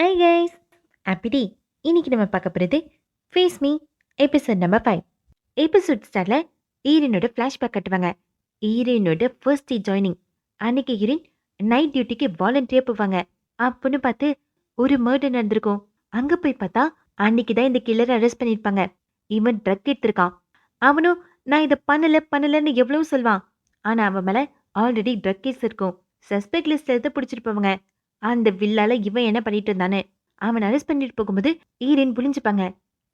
Hi guys அப்படி இன்னைக்கு நம்ம பார்க்க போகிறது face me episode number 5. Episode ஸ்டார்டில் ஈரனோட ஃப்ளாஷ்பேக் கட்டுவாங்க. ஈரனோட ஃபர்ஸ்ட் டே ஜாயினிங் அன்னைக்கு ஈரன் நைட் டியூட்டிக்கு வாலண்டியர் போவாங்க. அப்போன்னு பார்த்து ஒரு மர்டர் நடந்திருக்கும். அங்கே போய் பார்த்தா அன்னைக்கு தான் இந்த கில்லரை அரெஸ்ட் பண்ணியிருப்பாங்க. இவன் ட்ரக் எடுத்திருக்கான். அவனும் நான் இதை பண்ணலன்னு எவ்வளவு சொல்வான். ஆனால் அவன் மேலே ஆல்ரெடி ட்ரக் கேஸ் இருக்கும். சஸ்பெக்ட் லிஸ்ட்ல எடுத்து பிடிச்சிருப்பவங்க. அந்த வில்லால இவன் என்ன பண்ணிட்டு இருந்தானே அவன் அரெஸ்ட் பண்ணிட்டு போகும்போது ஈரன் புளிஞ்சுப்பாங்க.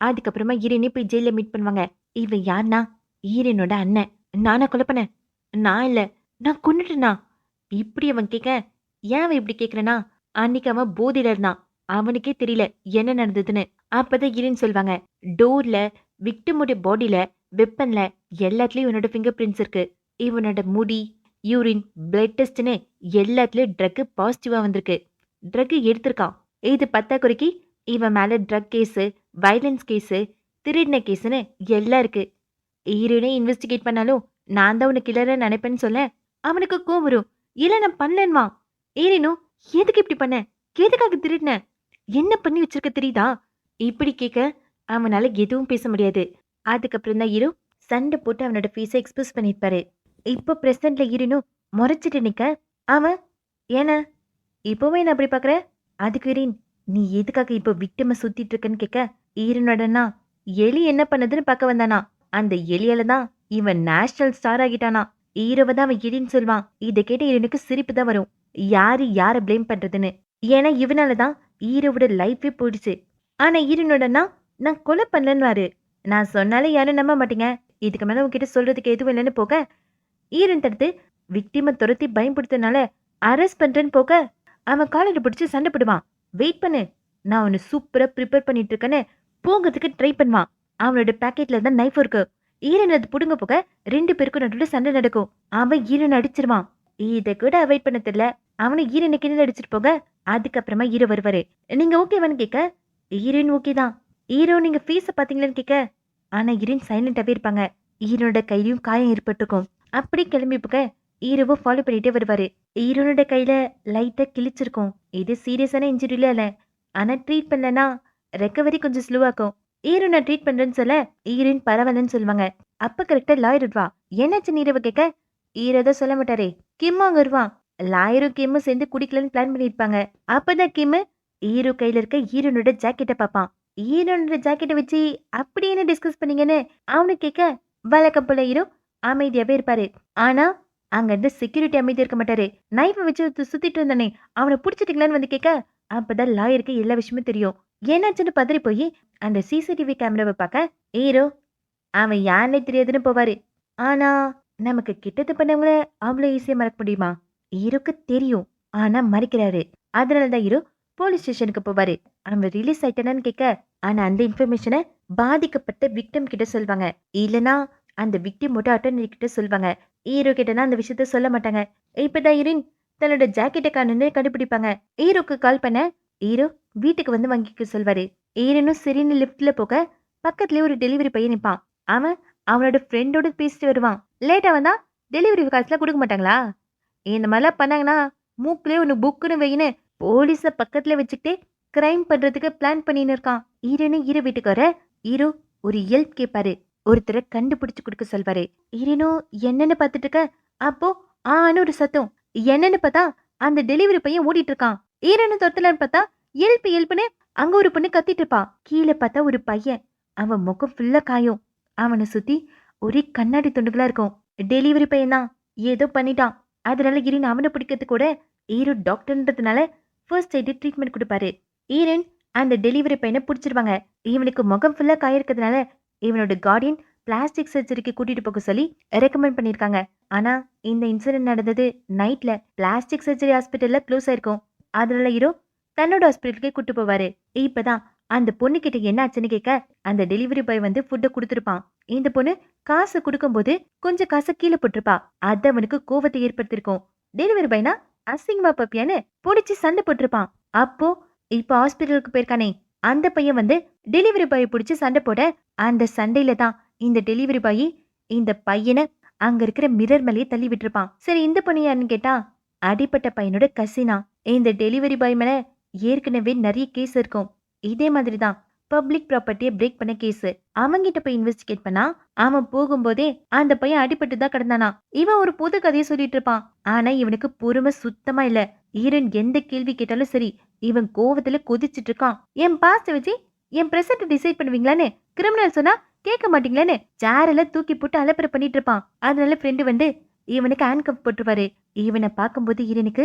அதுக்கப்புறமா ஈரனே போய் ஜெயில மீட் பண்ணுவாங்க. இவன் யாருன்னா ஈரனோட அண்ணன். நானா கொலை பண்ணேன்? நான் இல்ல, நான் கொன்னுட்டேனா? இப்படி அவன் கேட்க ஏன் அவன் இப்படி கேட்கறனா, அன்னைக்கு அவன் போதையில இருந்தான். அவனுக்கே தெரியல என்ன நடந்ததுன்னு. அப்பதான் ஈரன் சொல்வாங்க, டோர்ல, விக்டிமோட பாடியில, வெப்பன்ல எல்லாத்துலயும் இவனோட ஃபிங்கர் பிரிண்ட்ஸ் இருக்கு. இவனோட முடி, யூரின், பிளட் டெஸ்ட்னு எல்லாத்துலயும் ட்ரக் பாசிட்டிவா வந்திருக்கு. ட்ரக் எடுத்திருக்கான். இது பத்தாக்குறைக்கு இவன் மேல ட்ரக் கேஸு, வைலன்ஸ் கேஸு, திருடின கேஸுன்னு எல்லாம் இருக்கு. ஈரனே இன்வெஸ்டிகேட் பண்ணாலும் நான் தான் உனக்கு கிளற நினைப்பேன்னு சொல்ல அவனுக்கு கோவம் வரும். இல்ல நான் பண்ணலன்வா. ஈரனும் எதுக்கு இப்படி பண்ண, எதுக்காக திருடின, என்ன பண்ணி வச்சிருக்க தெரியுதா? இப்படி கேட்க அவனால எதுவும் பேச முடியாது. அதுக்கப்புறம் தான் ஈரோ சண்டை போட்டு அவனோட ஃபேஸை எக்ஸ்போஸ் பண்ணியிருப்பாரு. இப்போ பிரசன்ட்ல ஈரனும் முறைச்சிட்டு நிக்க அவன் ஏன இப்போவே என்ன அப்படி பாக்குற? அதுக்கு ஈரன் நீ எதுக்காக இப்போ விக்டிம சுத்திட்டு இருக்கன்னு கேட்க ஈரனோடனா எலி என்ன பண்ணதுன்னு பார்க்க வந்தானா. அந்த எலியால தான் இவன் நேஷனல் ஸ்டார் ஆகிட்டானா. ஈரோவை தான் அவன் ஈரன் சொல்வான். இதை கேட்ட ஈரனுக்கு சிரிப்பு தான் வரும். யாரை பிளேம் பண்றதுன்னு. ஏன்னா இவனாலதான் ஈரோவோட லைஃபே போயிடுச்சு. ஆனா ஈரனோடனா நான் கொலை பண்ணலன்னு நான் சொன்னாலே யாரும் நம்ப மாட்டீங்க. இதுக்கு மேல உங்ககிட்ட சொல்றதுக்கு எதுவும் இல்லைன்னு போக ஈரன் தடுத்து விக்டிம துரத்தி பயன்படுத்தினால அரெஸ்ட் பண்றேன்னு போக அவன் காலரை பிடிச்சி சண்டை போடுவான். வெயிட் பண்ணு, நான் அவனை சூப்பரா ப்ரிப்பேர் பண்ணிட்டு இருக்கேன்னு போகிறதுக்கு ட்ரை பண்ணுவான். அவனோட பேக்கெட்ல தான் நைஃப் இருக்கு. ஈரன் அது புடுங்க போக 2 பேருக்கும் நடுவில் சண்டை நடக்கும். அவன் ஈரன் அடிச்சிருவான். இதை கூட அவாய்ட் பண்ண தெரியல. அவனை ஈரனை கிணறு அடிச்சிட்டு போக அதுக்கப்புறமா ஈரோ வருவாரு. நீங்க ஓகேவான்னு கேட்க ஈரன் ஓகே தான். ஈரோ நீங்க ஃபீஸ பாத்தீங்களான்னு கேட்க ஆனா ஈரன் சைலண்டாவே இருப்பாங்க. ஈரனோட கையிலும் காயம் ஏற்பட்டிருக்கும். அப்படி கிளம்பி போக ஈரோவை ஃபாலோ பண்ணிட்டே வருவாரு. ஈரோனோட கையில லைட்டா கிழிச்சிருக்கும். இது சீரியஸான இன்ஜுரியில இல்ல. ஆனா ட்ரீட் பண்ணலனா ரெக்கவரி கொஞ்சம் ஸ்லோவாக்கும். ஈரோ நான் ட்ரீட் பண்றேன்னு சொல்ல ஈரன் பரவாயில்லன்னு சொல்லுவாங்க. அப்ப கரெக்டா லாயர் வருவா. என்னாச்சு நீரவை கேட்க ஈரோ தான் சொல்ல மாட்டாரே. கிம் அங்க வருவான். லாயரும் கிம்மும் சேர்ந்து குடிக்கலன்னு பிளான் பண்ணிருப்பாங்க. அப்பதான் கிம் ஈரோ கையில இருக்க ஈரனோட ஜாக்கெட்டை பார்ப்பான். ஈரனோட ஜாக்கெட்டை வச்சு அப்படி என்ன டிஸ்கஸ் பண்ணீங்கன்னு அவனு கேட்க வழக்கம் போல ஈரோ அமைதியாவே இருப்பாரு. ஆனா அங்க இருந்து செக்யூரிட்டி அமைதி இருக்க மாட்டாரு. நைஃபை வச்சு சுத்திட்டு இருந்தானே அவனை பிடிச்சிட்டீங்களான்னு வந்து கேட்க அப்பதான் லாயருக்கு எல்லா விஷயமும் தெரியும். என்னாச்சுன்னு பதறி போய் அந்த சிசிடிவி கேமராவை பார்க்க ஹீரோ அவன் யாருன்னே தெரியாதுன்னு போவாரு. ஆனா நமக்கு கிட்டத்து பண்ணவங்கள அவ்வளோ ஈஸியா மறக்க முடியுமா? ஹீரோக்கு தெரியும், ஆனா மறைக்கிறாரு. அதனாலதான் ஹீரோ போலீஸ் ஸ்டேஷனுக்கு போவாரு. அவன் ரிலீஸ் ஆயிட்டானு கேட்க ஆனா அந்த இன்ஃபர்மேஷனை பாதிக்கப்பட்ட விக்டிம் கிட்ட சொல்வாங்க. இல்லனா அந்த விக்டிமோட அட்டர்னரி கிட்ட சொல்வாங்க. ஹீரோ கிட்டனா அந்த விஷயத்த சொல்ல மாட்டாங்க. இப்பதான் ஈரன் தன்னோட ஜாக்கெட்டை காணுன்னு கண்டுபிடிப்பாங்க. ஹீரோக்கு கால் பண்ண ஹீரோ வீட்டுக்கு வந்து வாங்கிக்க சொல்வாரு. ஈரனும் சரின்னு லிஃப்ட்ல போக பக்கத்துலயே ஒரு டெலிவரி பையன் நிப்பான். அவன் அவனோட ஃப்ரெண்டோட பேசிட்டு வருவான். லேட்டா வந்தா டெலிவரி காசுலாம் கொடுக்க மாட்டாங்களா? இந்த மாதிரிலாம் பண்ணாங்கன்னா மூக்குலயே ஒன்று புக்குன்னு வையின்னு போலீஸ பக்கத்துல வச்சுக்கிட்டே கிரைம் பண்றதுக்கு பிளான் பண்ணின்னு இருக்கான். ஈரனு ஹீரோ வீட்டுக்கு வர ஹீரோ ஒரு ஹெல்ப் கேட்பாரு. ஒருத்தரை கண்டுபிடிச்சு கொடுக்க சொல்வாரு. ஈரனோ என்னன்னு பார்த்துட்டு இருக்க அப்போ ஆன்னு ஒரு சத்தம். என்னன்னு பார்த்தா அந்த டெலிவரி பையன் ஓடிட்டு இருக்கான். ஈரனு தொத்தலன்னு பார்த்தா எழுப்புன்னு அங்க ஒரு பொண்ணு கத்திட்டு இருப்பான். கீழே பார்த்தா ஒரு பையன். அவன் முகம் ஃபுல்லா காயும். அவனை சுத்தி ஒரே கண்ணாடி துண்டுகளா இருக்கும். டெலிவரி பையன் தான் ஏதோ பண்ணிட்டான். அதனால ஈரன் அவனை பிடிக்கிறது கூட ஹீரோ டாக்டர்ன்றதுனால ஃபர்ஸ்ட் எய்டு ட்ரீட்மெண்ட் கொடுப்பாரு. ஈரன் அந்த டெலிவரி பையனை பிடிச்சிருவாங்க. இவனுக்கு முகம் ஃபுல்லா காயிருக்கிறதுனால இவனோட கார்டியன் பிளாஸ்டிக் சர்ஜரிக்கு கூட்டிட்டு போக சொல்லி ரெக்கமெண்ட் பண்ணிருக்காங்க. ஆனா இந்த இன்சிடென்ட் நடந்தது நைட்ல. பிளாஸ்டிக் சர்ஜரி ஹாஸ்பிட்டல்ல க்ளோஸ் ஆயிருக்கும். அதனால ஹீரோ தன்னோட ஹாஸ்பிட்டலுக்கே கூட்டு போவாரு. இப்பதான் அந்த பொண்ணு கிட்ட என்ன ஆச்சுன்னு கேட்க அந்த டெலிவரி பாய் வந்து ஃபுட்டை கொடுத்துருப்பான். இந்த பொண்ணு காசு கொடுக்கும்போது கொஞ்சம் காசை கீழே போட்டிருப்பா. அது அவனுக்கு கோவத்தை ஏற்படுத்திருக்கும். டெலிவரி பாய்னா அசிங்கமா பப்பியான்னு பிடிச்சி சண்டை போட்டிருப்பான். அப்போ இப்போ ஹாஸ்பிட்டலுக்கு போயிருக்கானே அந்த பையன் வந்து டெலிவரி பாயை பிடிச்சி சண்டை போட அந்த சண்டையில தான் இந்த டெலிவரி பாய் இந்த பையனை அங்க இருக்கிற மிரர் மேலேயே தள்ளி விட்டுருப்பான். சரி இந்த பொண்ணு யாருன்னு கேட்டா அடிப்பட்ட பையனோட கசினா. இந்த டெலிவரி பாய் மேல ஏற்கனவே நிறைய கேஸ் இருக்கும். இதே மாதிரி தான் பப்ளிக் ப்ராப்பர்ட்டியை பிரேக் பண்ண கேஸ். அவங்கிட்ட போய் இன்வெஸ்டிகேட் பண்ணா அவன் போகும்போதே அந்த பையன் அடிபட்டு தான் கிடந்தானா. இவன் ஒரு புது கதையை சொல்லிட்டு இருப்பான். ஆனா இவனுக்கு பொறுமை சுத்தமா இல்ல. ஈரன் எந்த கேள்வி கேட்டாலும் சரி இவன் கோவத்துல கொதிச்சிட்டு இருக்கான். என் பாஸ்ட வச்சு என் பிரசன்ட் டிசைட் பண்ணுவீங்களான்னு கிரிமினல் சொன்னா கேட்க மாட்டீங்களான்னு சேரெல்லாம் தூக்கி போட்டு அலப்பறை பண்ணிட்டு இருப்பான். அதனால ஃப்ரெண்டு வந்து இவனுக்கு ஹேண்ட் கப் போட்டுருவாரு. இவனை பார்க்கும்போது ஈரனுக்கு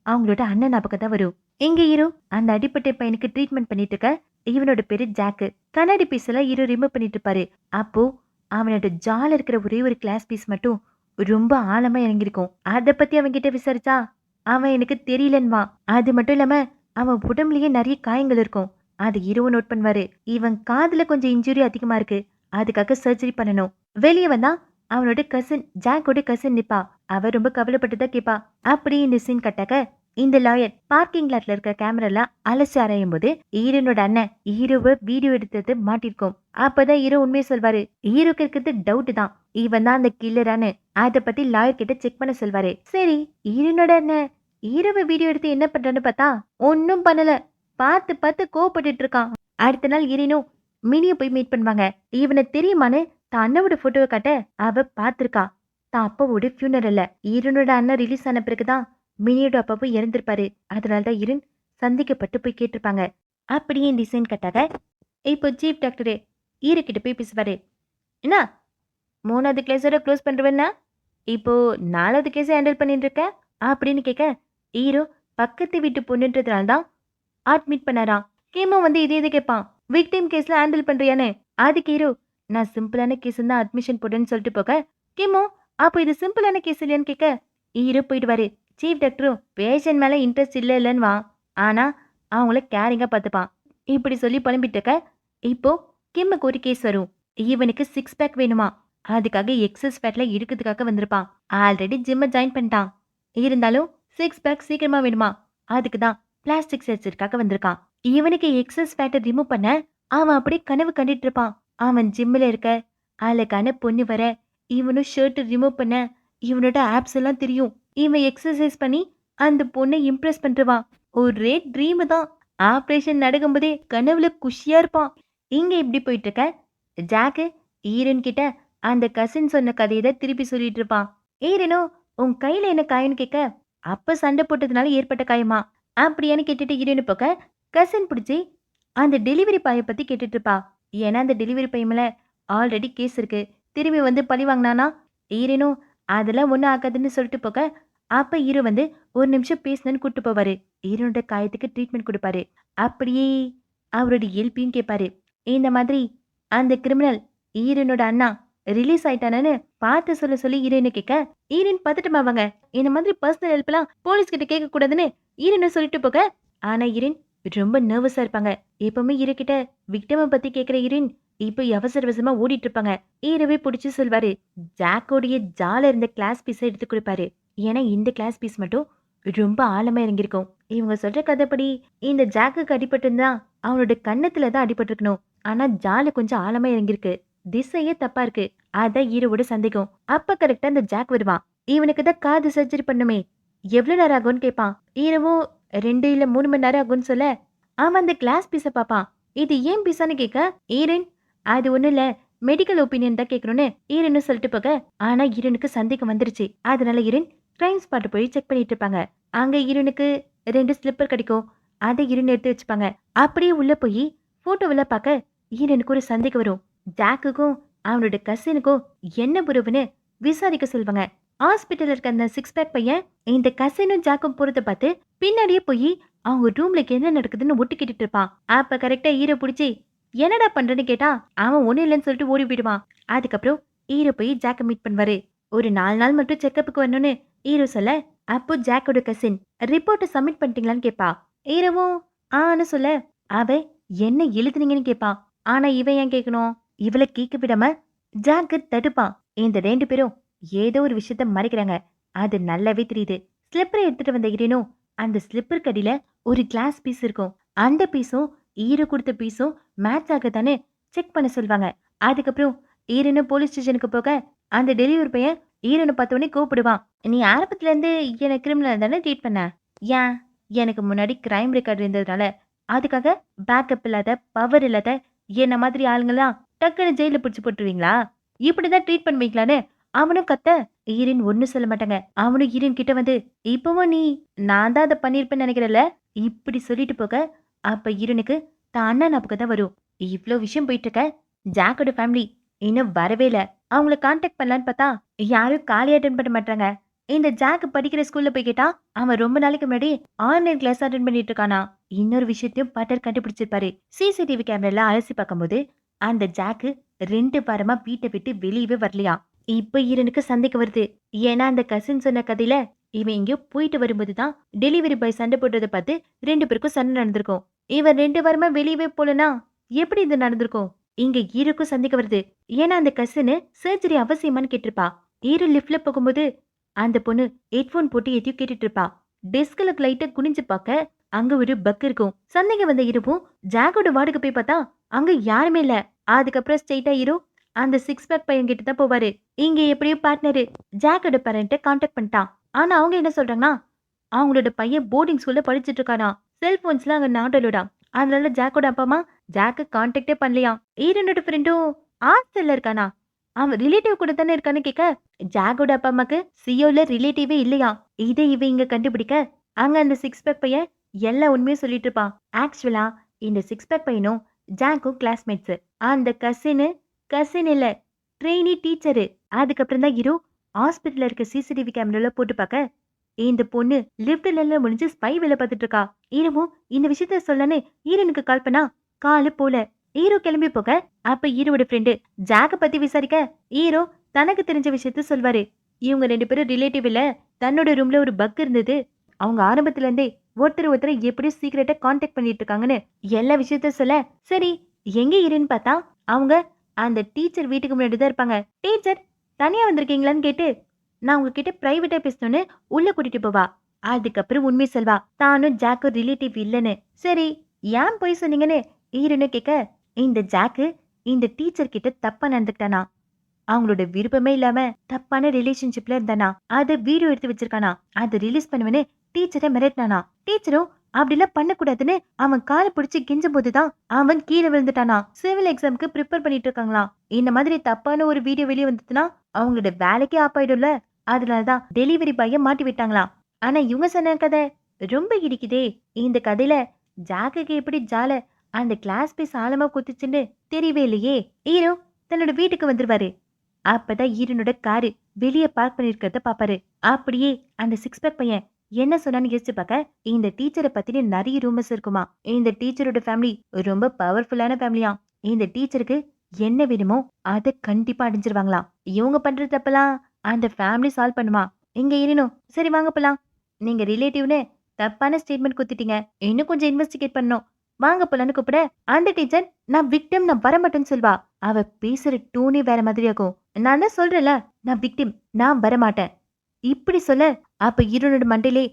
அவங்களோட அண்ணன் ஞாபகம் தான் வரும். எங்க ஹீரோ அந்த அடிப்பட்ட பையனுக்கு ட்ரீட்மெண்ட் பண்ணிட்டு இருக்க. இவனோட பேரு ஜாக்கு. கண்ணாடி பீஸ் எல்லாம் ஹீரோ ரிமூவ் பண்ணிட்டு இருப்பாரு. அப்போ அவனோட ஜால இருக்கிற ஒரே ஒரு கிளாஸ் பீஸ் மட்டும் ரொம்ப ஆழமா இறங்கிருக்கும். அத பத்தி அவன் கிட்ட விசாரிச்சா அவன் எனக்கு தெரியலன்னுவான். அது மட்டும் இல்லாம அவன் உடம்புலயே நிறைய காயங்கள் இருக்கும். அது ஹீரோவை நோட் பண்ணுவாரு. இவன் காதுல கொஞ்சம் இன்ஜுரி அதிகமா இருக்கு. அதுக்காக சர்ஜரி பண்ணணும். வெளியே வந்தா அவனோட கசின் ஜாக்கோட கசின் நிப்பா. அவ ரொம்ப கவலைப்பட்டுதான் கேப்பா. அப்படி இந்த சீன் கட்டாக்க இந்த லாயர் பார்க்கிங் லாட்ல இருக்க கேமரால அலசி ஆராயும் போது ஹீரோனோட அண்ணன் ஹீரோவை வீடியோ எடுத்தது மாட்டிருக்கும். அப்பதான் ஹீரோ உண்மையை சொல்வாரு. ஹீரோக்கு இருக்கிறது டவுட் தான் இவன் தான் அந்த கில்லரானு. அத பத்தி லாயர் கிட்ட செக் பண்ண சொல்வாரு. சரி ஹீரோனோட அண்ணன் ஹீரோவை வீடியோ எடுத்து என்ன பண்றான்னு பார்த்தா ஒன்னும் பண்ணல. பார்த்து பார்த்து கோவப்பட்டு இருக்கான். அடுத்த நாள் ஹீரோனும் மினிய போய் மீட் பண்ணுவாங்க. இவனை தெரியுமான்னு தான் அண்ணனோட போட்டோவை காட்ட அவ பாத்திருக்கா. தான் அப்பாவோட ஃபியூனரல்ல. ஹீரோனோட அண்ணன் ரிலீஸ் ஆன பிறகுதான் மினியோட அப்பாவும் இறந்திருப்பாரு. அதனாலதான் இருன் சந்திக்கப்பட்டு போய் கேட்டிருப்பாங்க. அப்படியே டிசைன் கட்டாக இப்போ சீஃப் டாக்டரு ஈரு கிட்ட போய் பேசுவாரு. என்ன 3வது கிளாஸோட க்ளோஸ் பண்றவன்னா இப்போ 4வது கேஸை ஹேண்டில் பண்ணிட்டு இருக்க அப்படின்னு கேட்க ஹீரோ பக்கத்து வீட்டு பொண்ணுன்றதுனால தான் அட்மிட் பண்ணாராம். கேமோ வந்து இதே கேட்பான். விக்டிம் கேஸ்ல ஹேண்டில் பண்றியான்னு. அதுக்கு ஹீரோ நான் சிம்பிளான கேஸ் தான் அட்மிஷன் போடுன்னு சொல்லிட்டு போக கேமோ அப்போ இது சிம்பிளான கேஸ் இல்லையான்னு கேட்க ஹீரோ போயிடுவாரு. சீஃப் டாக்டரும் பேஷண்ட் மேல இன்ட்ரெஸ்ட் இல்லைன்னு ஆனா அவங்கள கேரிங்கா பார்த்துப்பான். இப்படி சொல்லி புலம்பிட்டு இருக்க இப்போ கிம்முக்கு ஒரு கேஸ் வரும். இவனுக்கு 6 பேக் வேணுமா. அதுக்காக எக்ஸஸ் ஃபேட்ல இருக்கிறதுக்காக வந்திருப்பான். ஆல்ரெடி ஜிம்ம ஜாயின் பண்ணிட்டான். இருந்தாலும் 6 பேக் சீக்கிரமா வேணுமா. அதுக்கு தான் பிளாஸ்டிக் சர்ஜரிக்காக வந்திருக்கான். இவனுக்கு எக்ஸஸ் ஃபேட்டை ரிமூவ் பண்ண அவன் அப்படியே கனவு கண்டுட்டு இருப்பான். அவன் ஜிம்ல இருக்க அழகான பொண்ணு வர இவனும் ஷர்ட் ரிமூவ் பண்ண இவனோட ஆப்ஸ் எல்லாம் தெரியும். இவன் எக்ஸசைஸ் பண்ணி அந்த பொண்ணை இம்ப்ரெஸ் பண்றான். ஒரே ட்ரீம் தான். ஆப்ரேஷன் நடக்கும்போதே கனவுல குஷியா இருப்பான். இங்க இப்படி போயிட்டு இருக்க ஜாக்கு ஈரன் கிட்ட அந்த கசின் சொன்ன கதையை தான் திருப்பி சொல்லிட்டு இருப்பான். ஈரனோ உன் கையில என்ன காயம்னு கேட்க அப்ப சண்டை போட்டதுனால ஏற்பட்ட காயமா அப்படியான்னு கேட்டுட்டு ஈரனு போக்க கசின் பிடிச்சி அந்த டெலிவரி பாயை பத்தி கேட்டுட்டு இருப்பா. ஏன்னா அந்த டெலிவரி பையன் மேல ஆல்ரெடி கேஸ் இருக்கு. திரும்பி வந்து பழி வாங்கினானா. ஈரனும் அதெல்லாம் ஒன்றும் ஆகாதுன்னு சொல்லிட்டு போக அப்ப ஹீரோ வந்து ஒரு நிமிஷம் பேசணும்னு கூட்டு போவாரு. ஹீரோனோட காயத்துக்கு ட்ரீட்மெண்ட் கொடுப்பாரு. அப்படியே அவரோட ஹெல்ப்பையும் கேட்பாரு. இந்த மாதிரி அந்த கிரிமினல் ஹீரோனோட அண்ணா ரிலீஸ் ஆயிட்டானு பார்த்து சொல்ல சொல்லி ஹீரோயினை கேட்க ஹீரோயின் பதட்டமாவாங்க. இந்த மாதிரி பர்சனல் ஹெல்ப் எல்லாம் போலீஸ் கிட்ட கேட்க கூடாதுன்னு ஹீரோனை சொல்லிட்டு போக ஆனா ஹீரோயின் ரொம்ப நர்வஸா இருப்பாங்க. எப்பவுமே ஹீரோ கிட்ட விக்டிமை பத்தி கேட்கிற ஹீரோயின் இப்போ அவசர அவசரமா ஓடிட்டு இருப்பாங்க. ஹீரோவே பிடிச்சி சொல்வாரு. ஜாக்கோடைய ஜால இருந்த கிளாஸ் பீஸை எடுத்து கொடுப்பாரு. ஏன்னா இந்த கிளாஸ் பீஸ் மட்டும் ரொம்ப ஆழமா இறங்கிருக்கும். இவங்க சொல்ற கதைப்படி இந்த ஜாக்குக்கு அடிபட்டுதான் அவனோட கன்னத்துல தான் அடிபட்டிருக்கணும். ஆனா ஜால கொஞ்சம் ஆழமா இறங்கிருக்கு. திசையே தப்பா இருக்கு. அதான் ஹீரோவோட சந்தேகம். அப்ப கரெக்டா அந்த ஜாக் வருவான். இவனுக்கு தான் காது சர்ஜரி பண்ணுமே எவ்வளவு நேரம் ஆகும்னு கேட்பான். ஹீரோவும் 2 இல்ல 3 மணி நேரம் ஆகும்னு சொல்ல அவன் அந்த கிளாஸ் பீஸை பார்ப்பான். இது ஏன் பீஸான்னு கேட்க ஈரன் அது ஒண்ணும் இல்ல மெடிக்கல் ஒப்பீனியன் தான் கேட்கணும்னு ஈரன்னு சொல்லிட்டு போக ஆனா ஈரனுக்கு சந்தேகம் வந்துருச்சு. அதனால ஈரன் கிரைம் ஸ்பாட் போய் செக் பண்ணிட்டு இருப்பாங்க. அங்க ஈரனுக்கு 2 ஸ்லிப்பர் கிடைக்கும். அதை ஈரன் எடுத்து வச்சுப்பாங்க. அப்படியே உள்ள போய் போட்டோவில் பார்க்க ஈரனுக்கு ஒரு சந்தேகம் வரும். ஜாக்குக்கும் அவனோட கசினுக்கும் என்ன உறவுன்னு விசாரிக்க சொல்லுவாங்க. ஹாஸ்பிட்டல் இருக்க அந்த 6 பேக் பையன் இந்த கசினும் ஜாக்கும் போறத பார்த்து பின்னாடியே போய் அவங்க ரூம்ல என்ன நடக்குதுன்னு ஒட்டு கேட்டுட்டு இருப்பான். அப்ப கரெக்டா ஹீரோ பிடிச்சி என்னடா பண்றேன்னு கேட்டா அவன் ஒண்ணு இல்லைன்னு சொல்லிட்டு ஓடி போயிடுவான். அதுக்கப்புறம் ஹீரோ போய் ஜாக்க மீட் பண்ணுவாரு. ஒரு 4 நாள் மட்டும் செக்கப்புக்கு வரணும்னு ஹீரோ சொல்ல அப்போ ஜாக்கோட கசின் ரிப்போர்ட்டை சப்மிட் பண்ணிட்டீங்களான்னு கேட்பா. ஹீரோவும் ஆன்னு சொல்ல அவ என்ன எழுதுனீங்கன்னு கேட்பான். ஆனா இவன் ஏன் கேட்கணும். இவளை கேட்க விடாம ஜாக்கு தடுப்பான். இந்த 2 பேரும் ஏதோ ஒரு விஷயத்த மறைக்கிறாங்க. அது நல்லாவே தெரியுது. ஸ்லிப்பரை எடுத்துட்டு வந்த ஹீரோனும் அந்த ஸ்லிப்பர் கடியில ஒரு கிளாஸ் பீஸ் இருக்கும். அந்த பீஸும் ஹீரோ கொடுத்த பீஸும் மேட்ச் ஆகத்தானே செக் பண்ண சொல்லுவாங்க. அதுக்கப்புறம் ஹீரோனு போலீஸ் ஸ்டேஷனுக்கு போக அந்த டெலிவரி பையன் ஹீரோனை பார்த்தோன்னே கூப்பிடுவான். நீ ஆரம்பத்துல இருந்து என்ன கிரிமினல் தானே ட்ரீட் பண்ண. ஏன் எனக்கு முன்னாடி கிரைம் ரெக்கார்ட் இருந்ததுனால அதுக்காக பேக்கப் இல்லாத பவர் இல்லாத என்ன மாதிரி ஆளுங்களாம் டக்குன்னு ஜெயில பிடிச்சு போட்டுருவீங்களா? இப்படிதான் ட்ரீட் பண்ணுவீங்களான்னு அவனும் கத்த, ஈரின் ஒண்ணும் சொல்ல மாட்டாங்க. அவனும் ஈரின் கிட்ட வந்து, இப்பவும் நீ நான் தான் அதை பண்ணிருப்பேன்னு நினைக்கிறல்ல, இப்படி சொல்லிட்டு போக அப்ப ஈரனுக்கு தான் அண்ணா ஞாபகம் தான் வரும். இவ்ளோ விஷயம் போயிட்டு இருக்க, ஜாக்கோட ஃபேமிலி இன்னும் வரவே இல்ல. அவங்கள கான்டாக்ட் பண்ணலான்னு பார்த்தா யாரும் காலி அட்டென்ட் பண்ண மாட்டாங்க. இந்த ஜாக் படிக்கிற ஸ்கூல்ல போய் கேட்டா அவன் ரொம்ப நாளைக்கு முன்னாடி ஆன்லைன் கிளாஸ் அட்டென்ட் பண்ணிட்டு இருக்கானா. இன்னொரு விஷயத்தையும் பட்டர் கண்டுபிடிச்சிருப்பாரு. சிசிடிவி கேமரால அலசி பார்க்கும்போது அந்த ஜாக்கு 2 வாரமா வீட்டை விட்டு வெளியவே வரலையா. இப்ப ஈரனுக்கு சந்தேகம் வருது. ஏன்னா அந்த கசின் சொன்ன கதையில இவன் எங்கேயோ போயிட்டு வரும்போது தான் டெலிவரி பாய் சண்டை போட்டதை பார்த்து 2 பேருக்கும் சண்டை நடந்திருக்கும். இவன் 2 வாரமா வெளியவே போலனா எப்படி இது நடந்திருக்கும்? இங்க ஈருக்கும் சந்தேகம் வருது. ஏன்னா அந்த கசின் சர்ஜரி அவசியமான்னு கேட்டிருப்பா. ஈரு லிஃப்ட்ல போகும்போது அந்த பொண்ணு ஹெட்போன் போட்டு எதையோ கேட்டுட்டு இருப்பா. டெஸ்க்ல லைட்டா குனிஞ்சு பார்க்க அங்க ஒரு பக் இருக்கும். சந்தேகம் வந்த இருப்பும் ஜாக்கோட வார்டுக்கு போய் பார்த்தா அங்க யாருமே இல்ல. அதுக்கப்புறம் ஸ்ட்ரெயிட்டா இரு அந்த 6 பேக் பையன் கிட்ட தான் போவாரு. இங்க எப்படியோ பார்ட்னரு ஜாக்கோட பேரண்ட்டை கான்டாக்ட் பண்ணிட்டான். ஆனா அவங்க என்ன சொல்றாங்கன்னா அவங்களோட பையன் போர்டிங் ஸ்கூல்ல படிச்சிட்டு இருக்கானா. செல்போன்ஸ்லாம் அங்க நாட் அலோடாம். அதனால ஜாக்கோட அப்பா அம்மா ஜாக்கு கான்டாக்டே பண்ணலையாம். ஈரனோட ஃப்ரெண்டும் ஹாஸ்டல்ல இருக்கானா. அவன் ரிலேட்டிவ் கூட தானே இருக்கான்னு கேட்க ஜாக்கோட அப்பா அம்மாக்கு சியோல ரிலேட்டிவே இல்லையா. இதை இவ இங்க கண்டுபிடிக்க அங்க அந்த 6 பேக் பையன் எல்லா உண்மையும் சொல்லிட்டு இருப்பான். ஆக்சுவலா இந்த 6 பேக் பையனும் ஜாக்கும் கிளாஸ்மேட்ஸ். அந்த கசின் இல்ல ட்ரெயினி டீச்சரு. அதுக்கப்புறம் தான் இரு ஹாஸ்பிட்டல்ல இருக்க சிசிடிவி கேமரால போட்டு பார்க்க இந்த பொண்ணு லிப்ட்ல எல்லாம் முடிஞ்சு ஸ்பை வேலை பார்த்துட்டு இருக்கா. ஈரவும் இந்த விஷயத்த சொல்லன்னு ஈரனுக்கு கால் பண்ணா காலு போல. ஈரோ கிளம்பி போக அப்ப ஈரோட ஃப்ரெண்டு ஜாக்க பத்தி விசாரிக்க ஈரோ தனக்கு தெரிஞ்ச விஷயத்த சொல்வாரு. இவங்க 2 பேரும் ரிலேட்டிவ் இல்ல, தன்னோட ரூம்ல ஒரு பக் இருந்தது. அவங்க ஆரம்பத்துல இருந்தே ஒருத்தர் எப்படி சீக்கிரட்டா கான்டாக்ட் பண்ணிட்டு இருக்காங்கன்னு எல்லா விஷயத்த சொல்ல சரி எங்க ஈரன்னு பார்த்தா அவங்க அந்த டீச்சர் வீட்டுக்கு முன்னாடி தான் இருப்பாங்க. டீச்சர் தனியா வந்திருக்கீங்களான்னு கேட்டு நான் உங்ககிட்ட பிரைவேட்டா பேசணும்னு உள்ள கூட்டிட்டு போவா. அதுக்கப்புறம் உண்மை சொல்வா தானும் ஜாக்கும் ரிலேட்டிவ் இல்லன்னு. சரி ஏன் போய் சொன்னீங்கன்னு ஈரன்னு கேட்க இந்த ஜாக்கு இந்த டீச்சர் கிட்ட தப்பா நடந்துக்கிட்டானா. அவங்களோட விருப்பமே இல்லாம தப்பான ரிலேஷன்ஷிப்ல இருந்தானா. அத வீடியோ எடுத்து வச்சிருக்கானா. அதை ரிலீஸ் பண்ணுவேன்னு டீச்சரை மிரட்டினானா. டீச்சரும் அப்படிலாம் பண்ணக்கூடாதுன்னு அவன் காலை பிடிச்சி கெஞ்சும் போதுதான் அவன் கீழே விழுந்துட்டானா. சிவில் எக்ஸாம்க்கு ப்ரிப்பேர் பண்ணிட்டு இருக்காங்களாம். இந்த மாதிரி தப்பான ஒரு வீடியோ வெளியே வந்ததுன்னா அவங்களோட வேலைக்கே ஆப்பாயிடும்ல. அதனாலதான் டெலிவரி பாய மாட்டி விட்டாங்களாம். ஆனா இவங்க சொன்ன கதை ரொம்ப இடிக்குதே. இந்த கதையில ஜாக்குக்கு எப்படி ஜால அந்த கிளாஸ் பீஸ் ஆழமா குத்துச்சுன்னு தெரியவே இல்லையே. ஹீரோ தன்னோட வீட்டுக்கு வந்துருவாரு. அப்பதான் ஈரனோட காரு வெளியே பார்க் பண்ணிருக்கிறத பாப்பாரு. அப்படியே அந்த 6 பேக் பையன் என்ன சொன்னான்னு யோசிச்சு பார்க்க இந்த டீச்சரை பத்தின நிறைய ரூமர்ஸ் இருக்குமா. இந்த டீச்சரோட ஃபேமிலி ரொம்ப பவர்ஃபுல்லான ஃபேமிலியாம். இந்த டீச்சருக்கு என்ன வேணுமோ அதை கண்டிப்பா அடைஞ்சிருவாங்களாம். இவங்க பண்ற தப்பெல்லாம் அந்த ஃபேமிலி சால்வ் பண்ணுமா. இங்க ஈரனும் சரி வாங்க போலாம். நீங்க ரிலேட்டிவ்னு தப்பான ஸ்டேட்மெண்ட் குத்திட்டீங்க. இன்னும் கொஞ்சம் இன்வெஸ்டிகேட் பண்ணணும். வாங்க போலான்னு கூப்பிட அந்த டீச்சர் நான் விக்டிம் நான் வரமாட்டேன்னு சொல்வா. அவ பேசுற டோனே வேற மாதிரி ஆகும். நான் தான் சொல்றேன்ல நான் விக்டிம் நான் வரமாட்டேன் இப்படி சொல்ல அப்ப ஈரனோட மண்டையிலே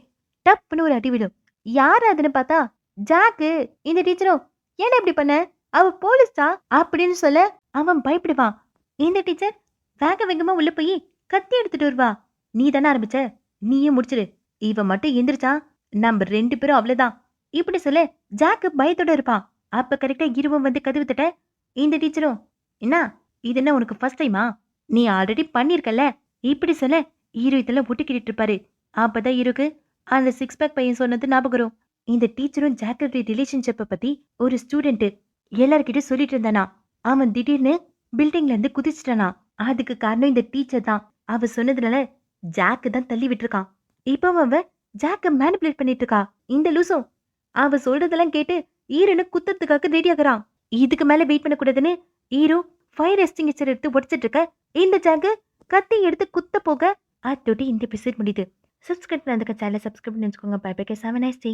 டப்புன்னு ஒரு அடி விடும். யார் அதுன்னு பார்த்தா ஜாக்கு. இந்த டீச்சரும் ஏன்னா இப்படி பண்ண அவ போலீஸ்டா அப்படின்னு சொல்ல அவன் பயப்படுவான். இந்த டீச்சர் வேக வேகமா உள்ள போய் கத்தி எடுத்துட்டு வருவா. நீ தானே ஆரம்பிச்ச நீயே முடிச்சிரு. இவ மட்டும் எந்திரிச்சா நம்ம 2 பேரும் அவ்வளவுதான் இப்படி சொல்ல ஜாக்கு பயத்தோட இருப்பான். அப்ப கரெக்டா இருவம் வந்து கதவு தட்ட இந்த டீச்சரும் என்ன இது என்ன உனக்கு ஃபர்ஸ்ட் டைமா நீ ஆல்ரெடி பண்ணிருக்கல இப்படி சொல்ல ஹீரோ இதெல்லாம் ஒட்டுக்கிட்டு இருப்பாரு. அப்பதான் ஹீரோக்கு அந்த 6 பேக் பையன் சொன்னது ஞாபகம் வரும். இந்த டீச்சரும் ஜாக்கோட ரிலேஷன்ஷிப்பை பத்தி ஒரு ஸ்டூடெண்ட் எல்லார்கிட்டயும் சொல்லிட்டு இருந்தானா. அவன் திடீர்னு பில்டிங்ல இருந்து குதிச்சிட்டானா. அதுக்கு காரணம் இந்த டீச்சர் தான். அவ சொன்னதுனால ஜாக்கு தான் தள்ளி விட்டுருக்கான். இப்போ அவ ஜாக்க மேனிபுலேட் பண்ணிட்டு இருக்கா. இந்த லூசும் அவ சொல்றதெல்லாம் கேட்டு ஈரனு குத்தத்துக்காக ரெடி ஆகுறான். இதுக்கு மேல வெயிட் பண்ணக்கூடாதுன்னு ஈரோ ஃபயர் எஸ்டிங்விஷர் எடுத்து உடைச்சிட்டு இருக்க இந்த ஜாக்கு கத்தி எடுத்து குத்த போக அதோட இந்த எபிசோட் முடியுது. சப்ஸ்கிரைப் பண்ணதுக்கு சேனலை சப்ஸ்கிரைப் பண்ணி வச்சுக்கோங்க. Bye bye. Have a nice day.